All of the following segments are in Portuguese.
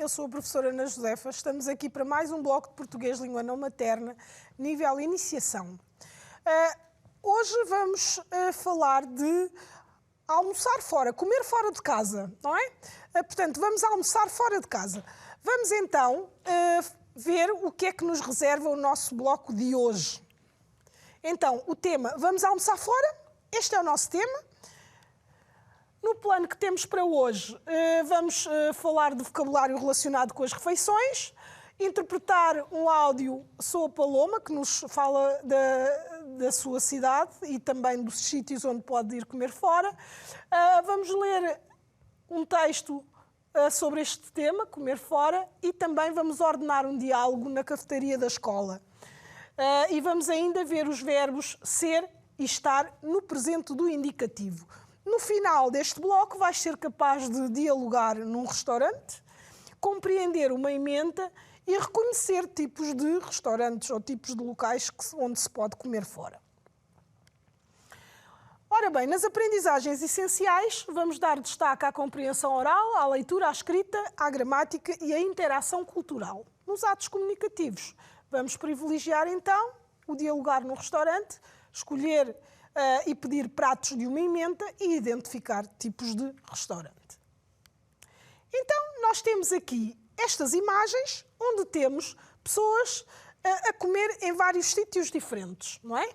eu sou a professora Ana Josefa. Estamos aqui para mais um bloco de português língua não materna, nível iniciação. Hoje vamos falar de almoçar fora, comer fora de casa, não é? Portanto, vamos almoçar fora de casa. Vamos então ver o que é que nos reserva o nosso bloco de hoje. Então, o tema, vamos almoçar fora? Este é o nosso tema. No plano que temos para hoje, vamos falar de vocabulário relacionado com as refeições, interpretar um áudio Sou a Paloma, que nos fala da sua cidade e também dos sítios onde pode ir comer fora. Vamos ler um texto sobre este tema, comer fora, e também vamos ordenar um diálogo na cafetaria da escola. E vamos ainda ver os verbos ser e estar no presente do indicativo. No final deste bloco vais ser capaz de dialogar num restaurante, compreender uma ementa e reconhecer tipos de restaurantes ou tipos de locais onde se pode comer fora. Ora bem, nas aprendizagens essenciais vamos dar destaque à compreensão oral, à leitura, à escrita, à gramática e à interação cultural. Nos atos comunicativos vamos privilegiar então o dialogar no restaurante, escolher e pedir pratos de uma ementa e identificar tipos de restaurante. Então, nós temos aqui estas imagens onde temos pessoas a comer em vários sítios diferentes, não é?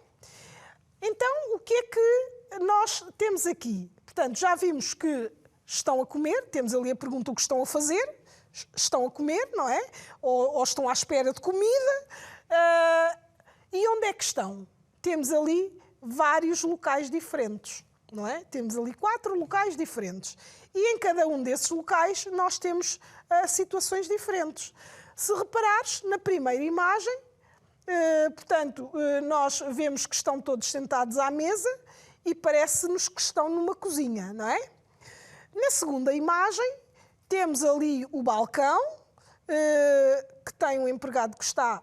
Então, o que é que nós temos aqui? Portanto, já vimos que estão a comer, temos ali a pergunta o que estão a fazer, estão a comer, não é? Ou estão à espera de comida. E onde é que estão? Temos ali vários locais diferentes, não é? Temos ali 4 locais diferentes. E em cada um desses locais nós temos situações diferentes. Se reparares, na primeira imagem, portanto, nós vemos que estão todos sentados à mesa e parece-nos que estão numa cozinha, não é? Na segunda imagem, temos ali o balcão, que tem um empregado que está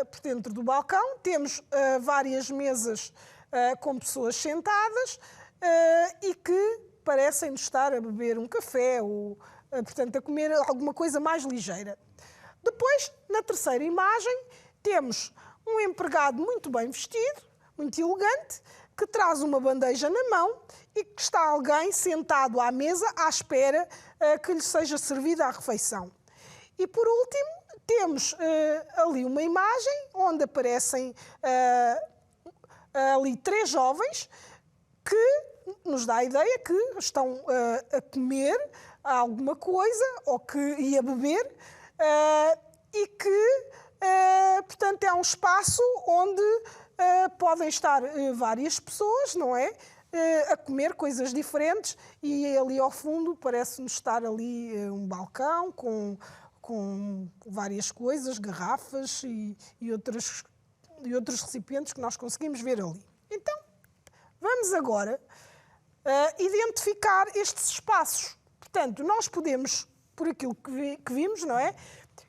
por dentro do balcão. Temos várias mesas com pessoas sentadas e que parecem estar a beber um café ou, portanto, a comer alguma coisa mais ligeira. Depois, na terceira imagem, temos um empregado muito bem vestido, muito elegante, que traz uma bandeja na mão e que está alguém sentado à mesa à espera que lhe seja servida a refeição. E, por último, temos ali uma imagem onde aparecem ali 3 jovens que nos dá a ideia que estão a comer alguma coisa e a beber e que, portanto, é um espaço onde podem estar várias pessoas, não é? A comer coisas diferentes e ali ao fundo parece-nos estar ali um balcão com várias coisas, garrafas e outros recipientes que nós conseguimos ver ali. Então, vamos agora identificar estes espaços. Portanto, nós podemos, por aquilo que vimos, não é?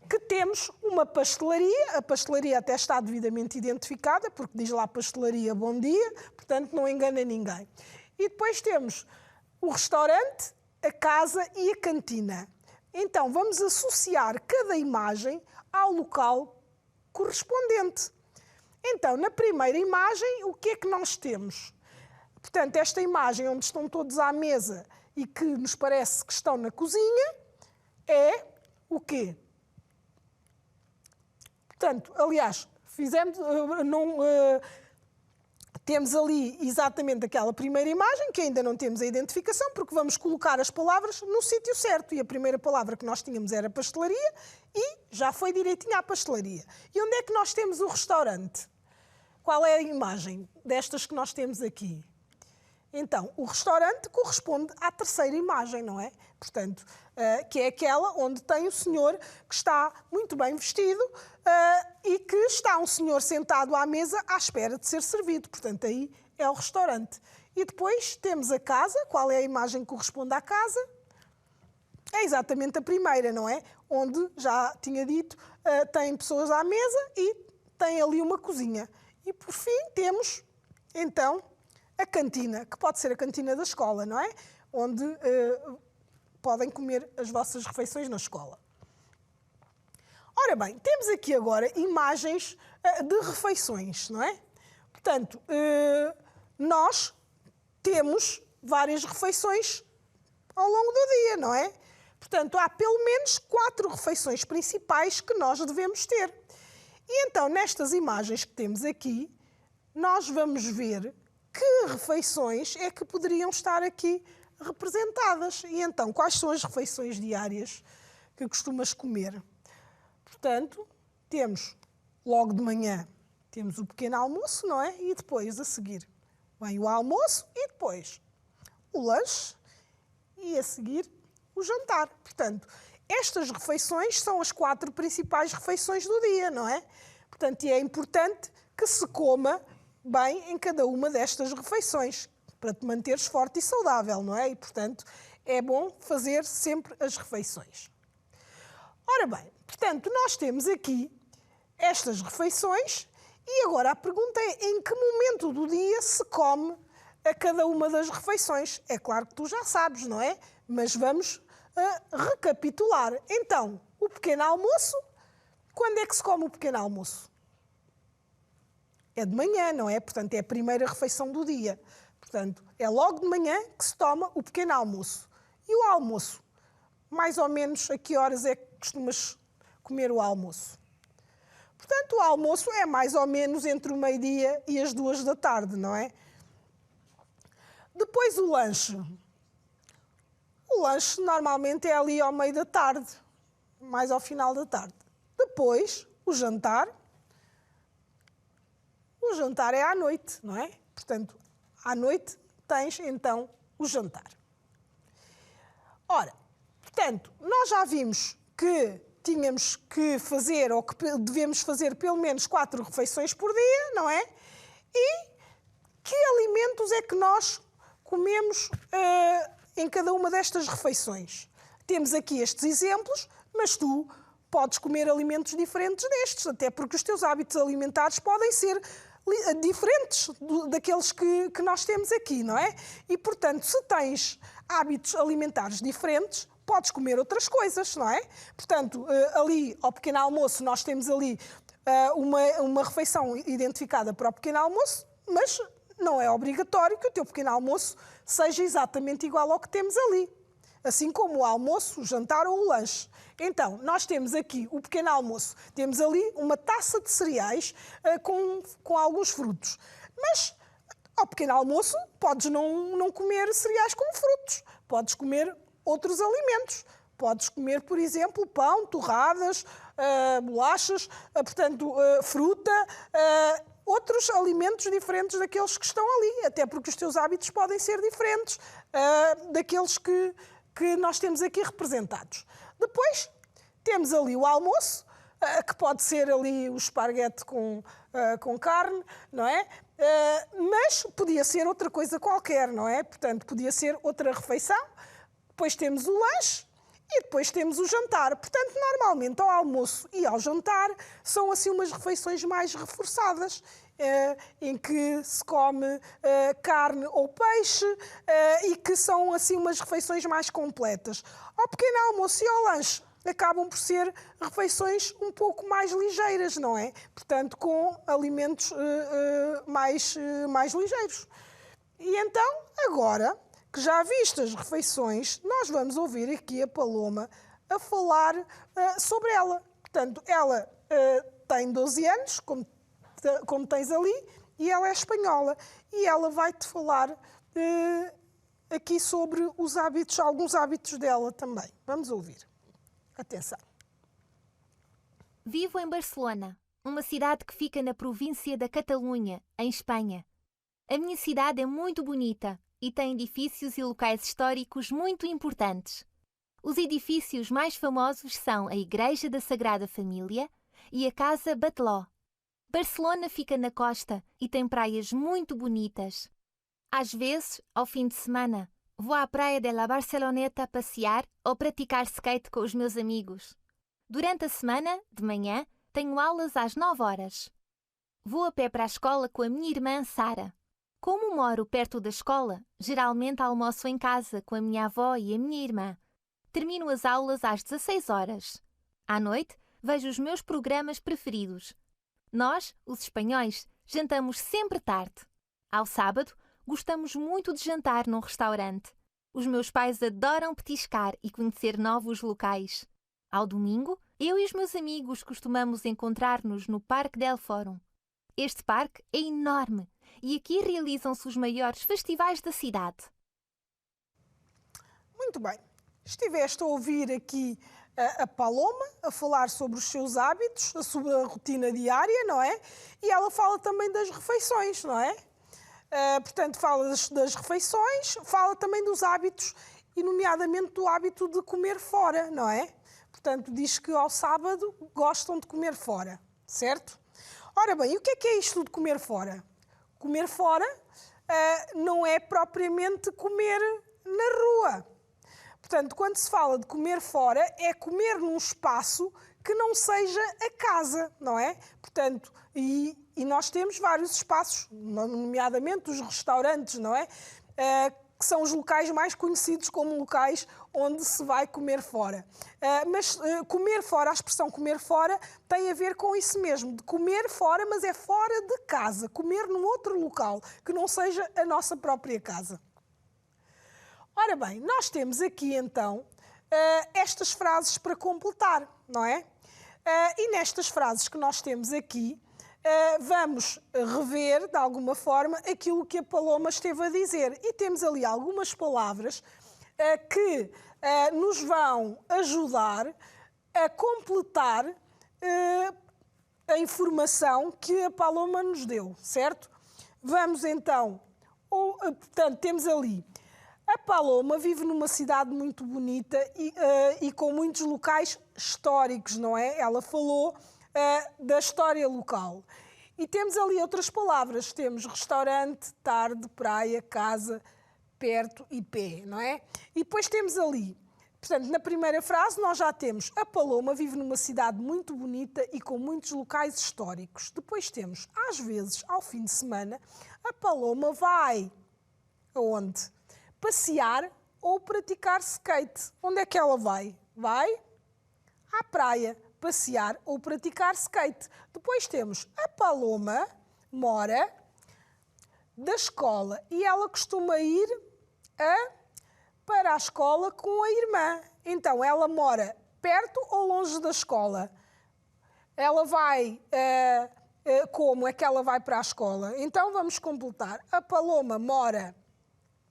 Que temos uma pastelaria, a pastelaria até está devidamente identificada, porque diz lá pastelaria bom dia, portanto não engana ninguém. E depois temos o restaurante, a casa e a cantina. Então, vamos associar cada imagem ao local correspondente. Então, na primeira imagem, o que é que nós temos? Portanto, esta imagem onde estão todos à mesa e que nos parece que estão na cozinha é o quê? Portanto, aliás, temos ali exatamente aquela primeira imagem, que ainda não temos a identificação, porque vamos colocar as palavras no sítio certo. E a primeira palavra que nós tínhamos era pastelaria e já foi direitinho à pastelaria. E onde é que nós temos o restaurante? Qual é a imagem destas que nós temos aqui? Então, o restaurante corresponde à terceira imagem, não é? Portanto, que é aquela onde tem o senhor que está muito bem vestido e que está um senhor sentado à mesa à espera de ser servido. Portanto, aí é o restaurante. E depois temos a casa. Qual é a imagem que corresponde à casa? É exatamente a primeira, não é? Onde, já tinha dito, tem pessoas à mesa e tem ali uma cozinha. E, por fim, temos, então, a cantina, que pode ser a cantina da escola, não é? Onde podem comer as vossas refeições na escola. Ora bem, temos aqui agora imagens de refeições, não é? Portanto, nós temos várias refeições ao longo do dia, não é? Portanto, há pelo menos 4 refeições principais que nós devemos ter. E então, nestas imagens que temos aqui, nós vamos ver que refeições é que poderiam estar aqui representadas. E então, quais são as refeições diárias que costumas comer? Portanto, temos logo de manhã, temos o pequeno almoço, não é? E depois, a seguir, vem o almoço e depois o lanche e a seguir o jantar. Portanto, estas refeições são as 4 principais refeições do dia, não é? Portanto, é importante que se coma bem em cada uma destas refeições, para te manteres forte e saudável, não é? E, portanto, é bom fazer sempre as refeições. Ora bem, portanto, nós temos aqui estas refeições e agora a pergunta é em que momento do dia se come a cada uma das refeições? É claro que tu já sabes, não é? Mas vamos recapitular. Então, o pequeno almoço, quando é que se come o pequeno almoço? É de manhã, não é? Portanto, é a primeira refeição do dia. Portanto, é logo de manhã que se toma o pequeno almoço. E o almoço? Mais ou menos a que horas é que costumas comer o almoço? Portanto, o almoço é mais ou menos entre o meio-dia e as 2 da tarde, não é? Depois o lanche. O lanche normalmente é ali ao meio da tarde, mais ao final da tarde. Depois, o jantar. O jantar é à noite, não é? Portanto, à noite tens então o jantar. Ora, portanto, nós já vimos que tínhamos que fazer, ou que devemos fazer pelo menos 4 refeições por dia, não é? E que alimentos é que nós comemos em cada uma destas refeições? Temos aqui estes exemplos, mas tu podes comer alimentos diferentes destes, até porque os teus hábitos alimentares podem ser diferentes daqueles que nós temos aqui, não é? E, portanto, se tens hábitos alimentares diferentes, podes comer outras coisas, não é? Portanto, ali ao pequeno almoço nós temos ali uma refeição identificada para o pequeno almoço, mas não é obrigatório que o teu pequeno almoço seja exatamente igual ao que temos ali. Assim como o almoço, o jantar ou o lanche. Então, nós temos aqui o pequeno almoço. Temos ali uma taça de cereais com alguns frutos. Mas, ao pequeno almoço, podes não comer cereais com frutos. Podes comer outros alimentos. Podes comer, por exemplo, pão, torradas, bolachas, portanto, fruta, outros alimentos diferentes daqueles que estão ali, até porque os teus hábitos podem ser diferentes daqueles que nós temos aqui representados. Depois, temos ali o almoço, que pode ser ali o esparguete com carne, não é? Mas podia ser outra coisa qualquer, não é? Portanto, podia ser outra refeição. Depois temos o lanche e depois temos o jantar. Portanto, normalmente ao almoço e ao jantar são assim umas refeições mais reforçadas, em que se come carne ou peixe e que são assim umas refeições mais completas. Ao pequeno almoço e ao lanche acabam por ser refeições um pouco mais ligeiras, não é? Portanto, com alimentos mais ligeiros. E então, agora que já viste as refeições, nós vamos ouvir aqui a Paloma a falar sobre ela. Portanto, ela tem 12 anos, como tens ali, e ela é espanhola. E ela vai-te falar aqui sobre os hábitos, alguns hábitos dela também. Vamos ouvir. Atenção. Vivo em Barcelona, uma cidade que fica na província da Catalunha, em Espanha. A minha cidade é muito bonita e tem edifícios e locais históricos muito importantes. Os edifícios mais famosos são a Igreja da Sagrada Família e a Casa Batlló. Barcelona fica na costa e tem praias muito bonitas. Às vezes, ao fim de semana, vou à praia de la Barceloneta passear ou praticar skate com os meus amigos. Durante a semana, de manhã, tenho aulas às 9 horas. Vou a pé para a escola com a minha irmã Sara. Como moro perto da escola, geralmente almoço em casa com a minha avó e a minha irmã. Termino as aulas às 16 horas. À noite, vejo os meus programas preferidos. Nós, os espanhóis, jantamos sempre tarde. Ao sábado, gostamos muito de jantar num restaurante. Os meus pais adoram petiscar e conhecer novos locais. Ao domingo, eu e os meus amigos costumamos encontrar-nos no Parque del Fórum. Este parque é enorme e aqui realizam-se os maiores festivais da cidade. Muito bem. Estiveste a ouvir aqui a Paloma a falar sobre os seus hábitos, a sua rotina diária, não é? E ela fala também das refeições, não é? Portanto, fala das refeições, fala também dos hábitos, e nomeadamente do hábito de comer fora, não é? Portanto, diz que ao sábado gostam de comer fora, certo? Ora bem, e o que é isto de comer fora? Comer fora não é propriamente comer na rua. Portanto, quando se fala de comer fora, é comer num espaço que não seja a casa, não é? Portanto, e nós temos vários espaços, nomeadamente os restaurantes, não é? Que são os locais mais conhecidos como locais onde se vai comer fora. Mas comer fora, a expressão comer fora, tem a ver com isso mesmo, de comer fora, mas é fora de casa, comer num outro local, que não seja a nossa própria casa. Ora bem, nós temos aqui então estas frases para completar, não é? E nestas frases que nós temos aqui, vamos rever, de alguma forma, aquilo que a Paloma esteve a dizer. E temos ali algumas palavras que nos vão ajudar a completar a informação que a Paloma nos deu, certo? Vamos então, portanto, temos ali: a Paloma vive numa cidade muito bonita e com muitos locais históricos, não é? Ela falou da história local. E temos ali outras palavras. Temos restaurante, tarde, praia, casa, perto e pé, não é? E depois temos ali, portanto, na primeira frase nós já temos: a Paloma vive numa cidade muito bonita e com muitos locais históricos. Depois temos: às vezes, ao fim de semana, a Paloma vai aonde? Passear ou praticar skate. Onde é que ela vai? Vai à praia passear ou praticar skate. Depois temos: a Paloma mora da escola e ela costuma ir para a escola com a irmã. Então, ela mora perto ou longe da escola? Ela vai... como é que ela vai para a escola? Então, vamos completar: a Paloma mora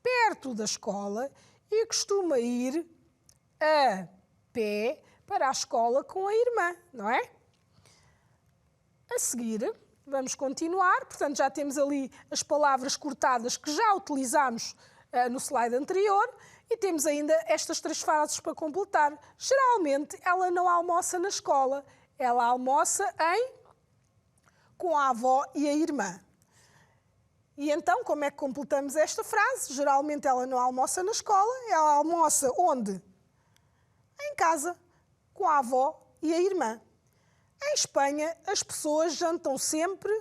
perto da escola e costuma ir a pé para a escola com a irmã, não é? A seguir, vamos continuar. Portanto, já temos ali as palavras cortadas que já utilizámos no slide anterior e temos ainda estas 3 frases para completar. Geralmente, ela não almoça na escola, ela almoça com a avó e a irmã. E então, como é que completamos esta frase? Geralmente ela não almoça na escola, ela almoça onde? Em casa, com a avó e a irmã. Em Espanha, as pessoas jantam sempre...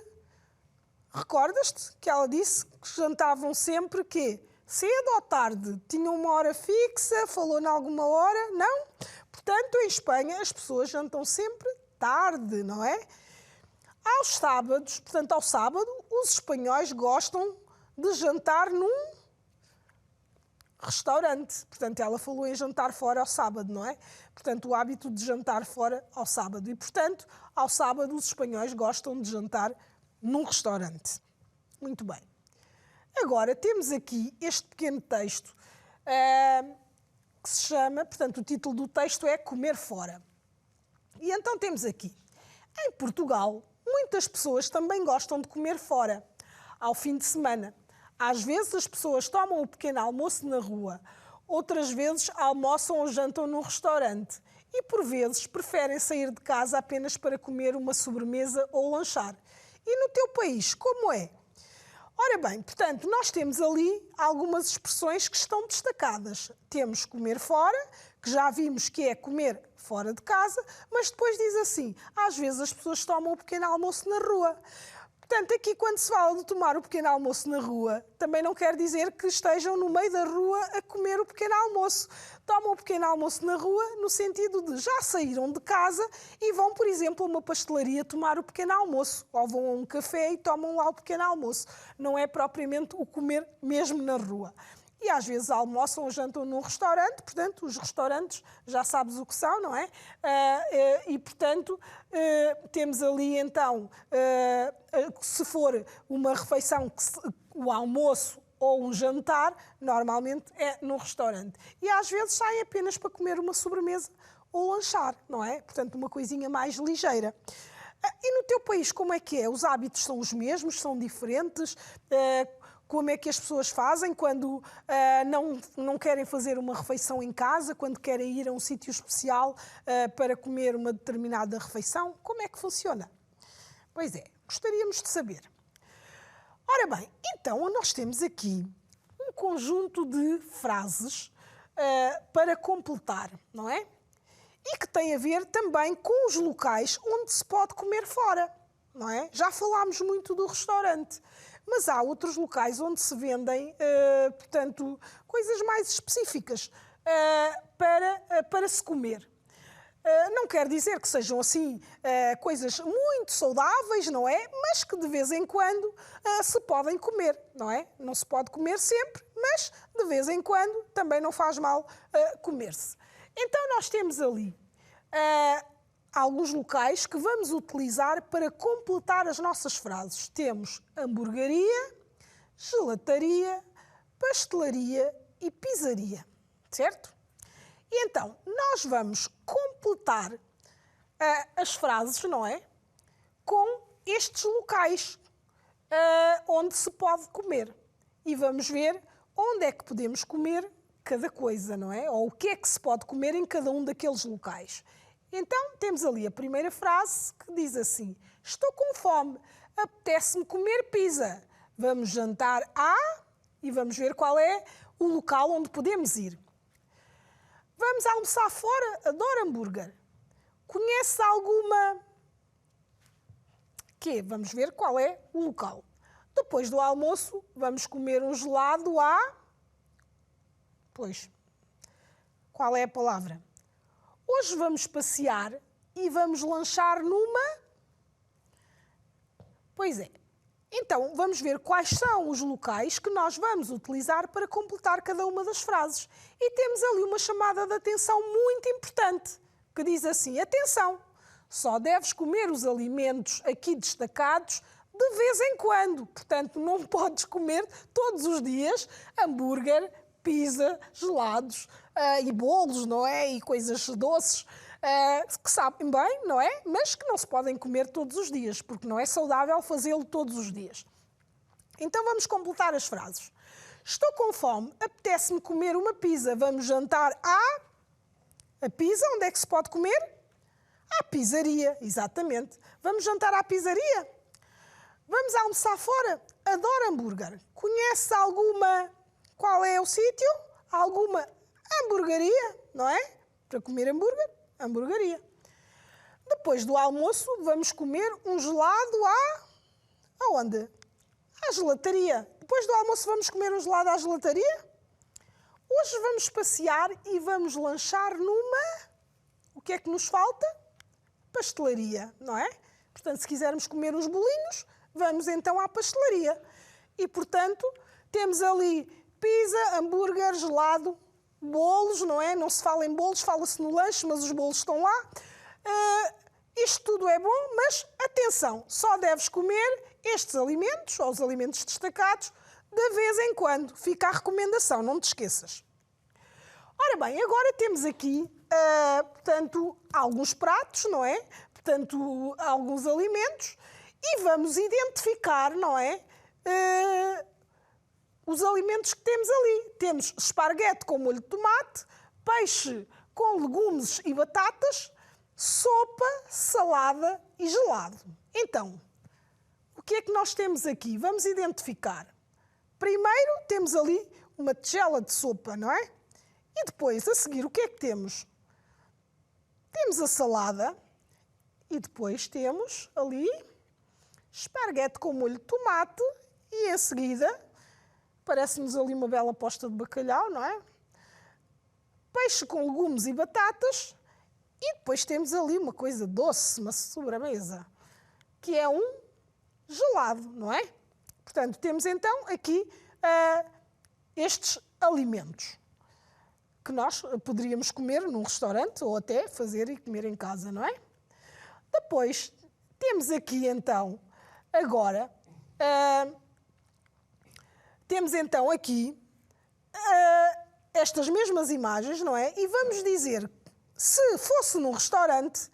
Recordas-te que ela disse que jantavam sempre quê? Cedo ou tarde? Tinham uma hora fixa? Falou em alguma hora? Não? Portanto, em Espanha, as pessoas jantam sempre tarde, não é? Aos sábados, portanto, ao sábado, os espanhóis gostam de jantar num restaurante. Portanto, ela falou em jantar fora ao sábado, não é? Portanto, o hábito de jantar fora ao sábado. E, portanto, ao sábado, os espanhóis gostam de jantar num restaurante. Muito bem. Agora, temos aqui este pequeno texto que se chama... Portanto, o título do texto é Comer Fora. E então temos aqui: em Portugal, muitas pessoas também gostam de comer fora, ao fim de semana. Às vezes as pessoas tomam o pequeno almoço na rua, outras vezes almoçam ou jantam num restaurante e, por vezes, preferem sair de casa apenas para comer uma sobremesa ou lanchar. E no teu país, como é? Ora bem, portanto, nós temos ali algumas expressões que estão destacadas. Temos comer fora, que já vimos que é comer fora de casa, mas depois diz assim: às vezes as pessoas tomam o pequeno almoço na rua. Portanto, aqui quando se fala de tomar o pequeno almoço na rua, também não quer dizer que estejam no meio da rua a comer o pequeno almoço. Tomam o pequeno almoço na rua no sentido de já saíram de casa e vão, por exemplo, a uma pastelaria tomar o pequeno almoço. Ou vão a um café e tomam lá o pequeno almoço. Não é propriamente o comer mesmo na rua. E às vezes almoçam ou jantam num restaurante, portanto, os restaurantes já sabes o que são, não é? E, portanto, temos ali então, se for uma refeição, o almoço ou um jantar, normalmente é num restaurante. E às vezes saem apenas para comer uma sobremesa ou lanchar, não é? Portanto, uma coisinha mais ligeira. E no teu país, como é que é? Os hábitos são os mesmos? São diferentes? Como é que as pessoas fazem quando não querem fazer uma refeição em casa, quando querem ir a um sítio especial para comer uma determinada refeição? Como é que funciona? Pois é, gostaríamos de saber. Ora bem, então nós temos aqui um conjunto de frases para completar, não é? E que tem a ver também com os locais onde se pode comer fora, não é? Já falámos muito do restaurante. Mas há outros locais onde se vendem, portanto, coisas mais específicas para se comer. Não quer dizer que sejam assim coisas muito saudáveis, não é? Mas que de vez em quando se podem comer, não é? Não se pode comer sempre, mas de vez em quando também não faz mal comer-se. Então nós temos ali alguns locais que vamos utilizar para completar as nossas frases. Temos hamburgueria, gelataria, pastelaria e pizzaria, certo? E então, nós vamos completar as frases, não é? Com estes locais onde se pode comer. E vamos ver onde é que podemos comer cada coisa, não é? Ou o que é que se pode comer em cada um daqueles locais. Então, temos ali a primeira frase que diz assim: estou com fome, apetece-me comer pizza. Vamos jantar e vamos ver qual é o local onde podemos ir. Vamos almoçar fora, adoro hambúrguer. Conhece alguma... Vamos ver qual é o local. Depois do almoço, vamos comer um gelado Pois, qual é a palavra? Hoje vamos passear e vamos lanchar numa... Pois é. Então, vamos ver quais são os locais que nós vamos utilizar para completar cada uma das frases. E temos ali uma chamada de atenção muito importante, que diz assim: atenção, só deves comer os alimentos aqui destacados de vez em quando. Portanto, não podes comer todos os dias hambúrguer, pizza, gelados e bolos, não é? E coisas doces que sabem bem, não é? Mas que não se podem comer todos os dias, porque não é saudável fazê-lo todos os dias. Então vamos completar as frases. Estou com fome, apetece-me comer uma pizza. Vamos jantar a pizza, onde é que se pode comer? À pizzaria, exatamente. Vamos jantar à pizzaria? Vamos almoçar fora? Adoro hambúrguer. Conhece alguma... Qual é o sítio? Alguma hamburgueria, não é? Para comer hambúrguer, hamburgueria. Depois do almoço, vamos comer um gelado aonde? À gelataria. Depois do almoço, vamos comer um gelado à gelataria? Hoje vamos passear e vamos lanchar numa... O que é que nos falta? Pastelaria, não é? Portanto, se quisermos comer uns bolinhos, vamos então à pastelaria. E, portanto, temos ali pizza, hambúrguer, gelado, bolos, não é? Não se fala em bolos, fala-se no lanche, mas os bolos estão lá. Isto tudo é bom, mas atenção, só deves comer estes alimentos, ou os alimentos destacados, de vez em quando. Fica a recomendação, não te esqueças. Ora bem, agora temos aqui, portanto, alguns pratos, não é? Portanto, alguns alimentos, e vamos identificar, não é? Os alimentos que temos ali. Temos esparguete com molho de tomate, peixe com legumes e batatas, sopa, salada e gelado. Então, o que é que nós temos aqui? Vamos identificar. Primeiro temos ali uma tigela de sopa, não é? E depois, a seguir, o que é que temos? Temos a salada e depois temos ali esparguete com molho de tomate e, em seguida, parece-nos ali uma bela posta de bacalhau, não é? Peixe com legumes e batatas. E depois temos ali uma coisa doce, uma sobremesa, que é um gelado, não é? Portanto, temos então aqui estes alimentos que nós poderíamos comer num restaurante ou até fazer e comer em casa, não é? Depois, temos aqui então, agora, temos então aqui estas mesmas imagens, não é? E vamos dizer, se fosse num restaurante,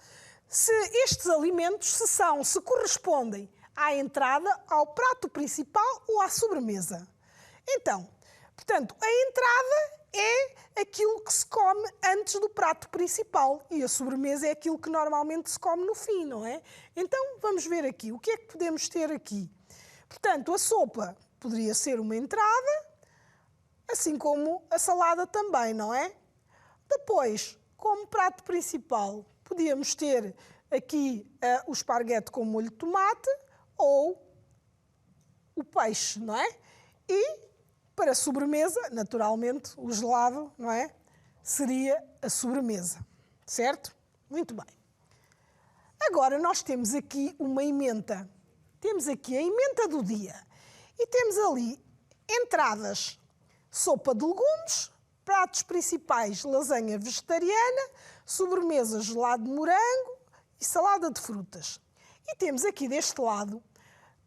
se estes alimentos se correspondem à entrada, ao prato principal ou à sobremesa. Então, portanto, a entrada é aquilo que se come antes do prato principal e a sobremesa é aquilo que normalmente se come no fim, não é? Então, vamos ver aqui. O que é que podemos ter aqui? Portanto, a sopa poderia ser uma entrada, assim como a salada também, não é? Depois, como prato principal, podíamos ter aqui o esparguete com molho de tomate ou o peixe, não é? E para sobremesa, naturalmente, o gelado, não é? Seria a sobremesa, certo? Muito bem. Agora nós temos aqui uma emenda. Temos aqui a emenda do dia. E temos ali entradas, sopa de legumes, pratos principais, lasanha vegetariana, sobremesa, gelado de morango e salada de frutas. E temos aqui deste lado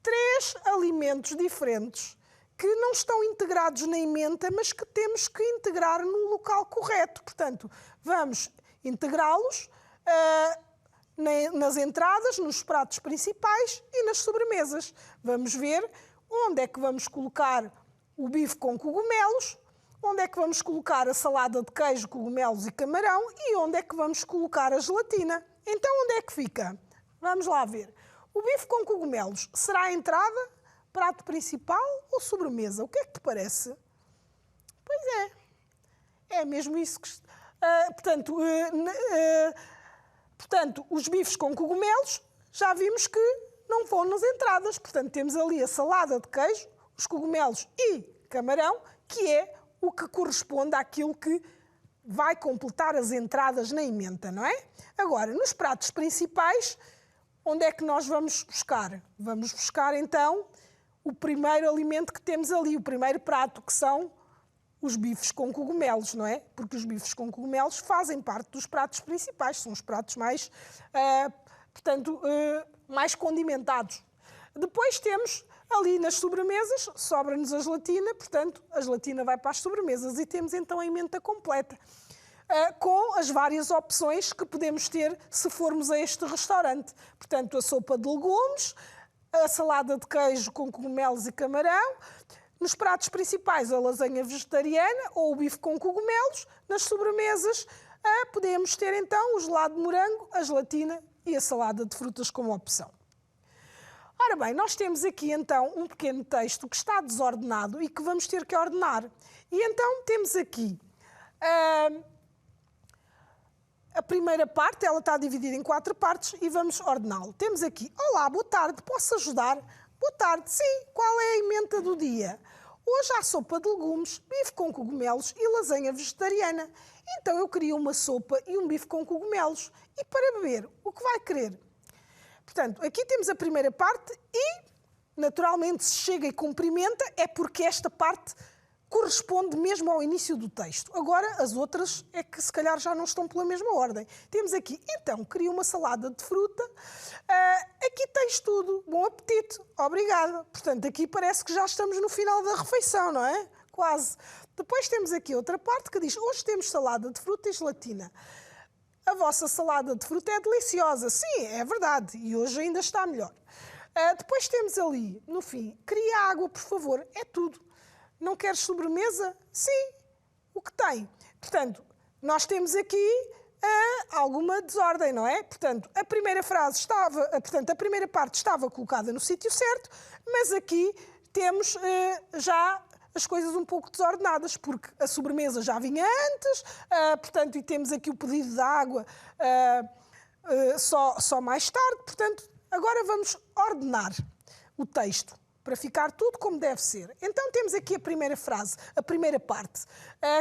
3 alimentos diferentes que não estão integrados na emenda, mas que temos que integrar no local correto. Portanto, vamos integrá-los nas entradas, nos pratos principais e nas sobremesas. Vamos ver onde é que vamos colocar o bife com cogumelos, onde é que vamos colocar a salada de queijo, cogumelos e camarão e onde é que vamos colocar a gelatina. Então, onde é que fica? Vamos lá ver. O bife com cogumelos será a entrada, prato principal ou sobremesa? O que é que te parece? Pois é. É mesmo isso que... Portanto, os bifes com cogumelos já vimos que não vão nas entradas. Portanto, temos ali a salada de queijo, os cogumelos e camarão, que é o que corresponde àquilo que vai completar as entradas na emenda, não é? Agora, nos pratos principais, onde é que nós vamos buscar? Vamos buscar, então, o primeiro alimento que temos ali, o primeiro prato, que são os bifes com cogumelos, não é? Porque os bifes com cogumelos fazem parte dos pratos principais, são os pratos mais, mais condimentados. Depois temos ali nas sobremesas, sobra-nos a gelatina, portanto, a gelatina vai para as sobremesas e temos então a emenda completa, com as várias opções que podemos ter se formos a este restaurante. Portanto, a sopa de legumes, a salada de queijo com cogumelos e camarão, nos pratos principais a lasanha vegetariana ou o bife com cogumelos, nas sobremesas podemos ter então o gelado de morango, a gelatina e a salada de frutas como opção. Ora bem, nós temos aqui então um pequeno texto que está desordenado e que vamos ter que ordenar. E então temos aqui a primeira parte, ela está dividida em 4 partes e vamos ordená-lo. Temos aqui, olá, boa tarde, posso ajudar? Boa tarde, sim, qual é a emenda do dia? Hoje há sopa de legumes, bife com cogumelos e lasanha vegetariana. Então eu queria uma sopa e um bife com cogumelos. E para beber, o que vai querer? Portanto, aqui temos a primeira parte e, naturalmente, se chega e cumprimenta, é porque esta parte corresponde mesmo ao início do texto. Agora, as outras é que se calhar já não estão pela mesma ordem. Temos aqui, então, queria uma salada de fruta. Aqui tens tudo. Bom apetite. Obrigada. Portanto, aqui parece que já estamos no final da refeição, não é? Quase. Depois temos aqui outra parte que diz, hoje temos salada de fruta e gelatina. A vossa salada de fruta é deliciosa. Sim, é verdade. E hoje ainda está melhor. Depois temos ali, no fim, queria água, por favor. É tudo. Não queres sobremesa? Sim. O que tem? Portanto, nós temos aqui alguma desordem, não é? Portanto, a primeira frase estava... Portanto, a primeira parte estava colocada no sítio certo, mas aqui temos já as coisas um pouco desordenadas, porque a sobremesa já vinha antes, portanto, e temos aqui o pedido de água só mais tarde. Portanto, agora vamos ordenar. o texto, para ficar tudo como deve ser. Então temos aqui a primeira frase, a primeira parte,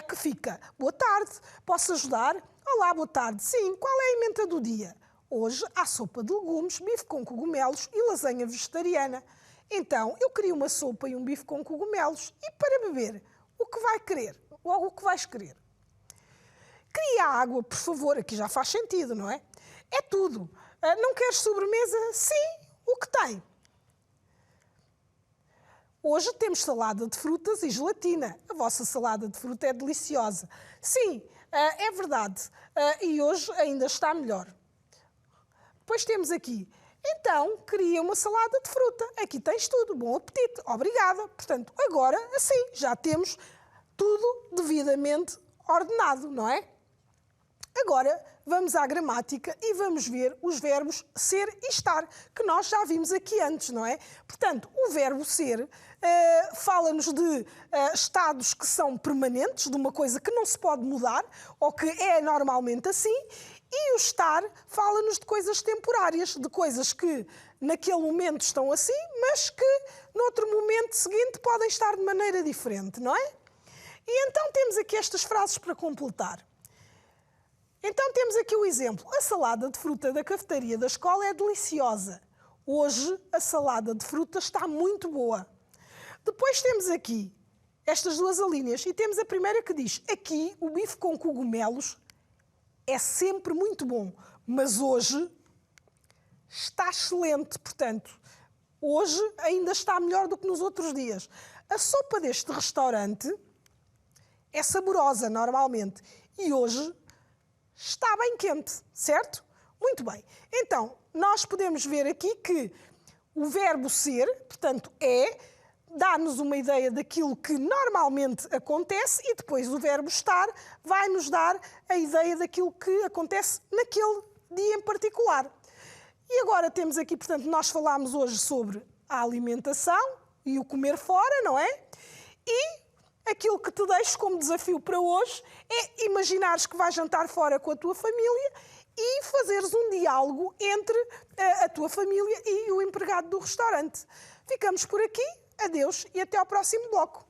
que fica: boa tarde, posso ajudar? Olá, boa tarde. Sim, qual é a emenda do dia? Hoje há sopa de legumes, bife com cogumelos e lasanha vegetariana. Então, eu queria uma sopa e um bife com cogumelos. E para beber, o que vai querer? Ou o que vais querer? Queria água, por favor. Aqui já faz sentido, não é? É tudo. Não queres sobremesa? Sim, o que tem? Hoje temos salada de frutas e gelatina. A vossa salada de fruta é deliciosa. Sim, é verdade. E hoje ainda está melhor. Depois temos aqui: então, queria uma salada de fruta. Aqui tens tudo. Bom apetite. Obrigada. Portanto, agora, assim, já temos tudo devidamente ordenado, não é? Agora, vamos à gramática e vamos ver os verbos ser e estar, que nós já vimos aqui antes, não é? Portanto, o verbo ser fala-nos de estados que são permanentes, de uma coisa que não se pode mudar, ou que é normalmente assim, e o estar fala-nos de coisas temporárias, de coisas que naquele momento estão assim, mas que noutro momento seguinte podem estar de maneira diferente, não é? E então temos aqui estas frases para completar. Então temos aqui o exemplo: a salada de fruta da cafetaria da escola é deliciosa. Hoje a salada de fruta está muito boa. Depois temos aqui estas duas alíneas e temos a primeira que diz: aqui o bife com cogumelos é sempre muito bom, mas hoje está excelente. Portanto, hoje ainda está melhor do que nos outros dias. A sopa deste restaurante é saborosa normalmente e hoje está bem quente, certo? Muito bem. Então, nós podemos ver aqui que o verbo ser, portanto, dá-nos uma ideia daquilo que normalmente acontece, e depois o verbo estar vai-nos dar a ideia daquilo que acontece naquele dia em particular. E agora temos aqui, portanto, nós falámos hoje sobre a alimentação e o comer fora, não é? E aquilo que te deixo como desafio para hoje é imaginares que vais jantar fora com a tua família e fazeres um diálogo entre a tua família e o empregado do restaurante. Ficamos por aqui. Adeus e até ao próximo bloco.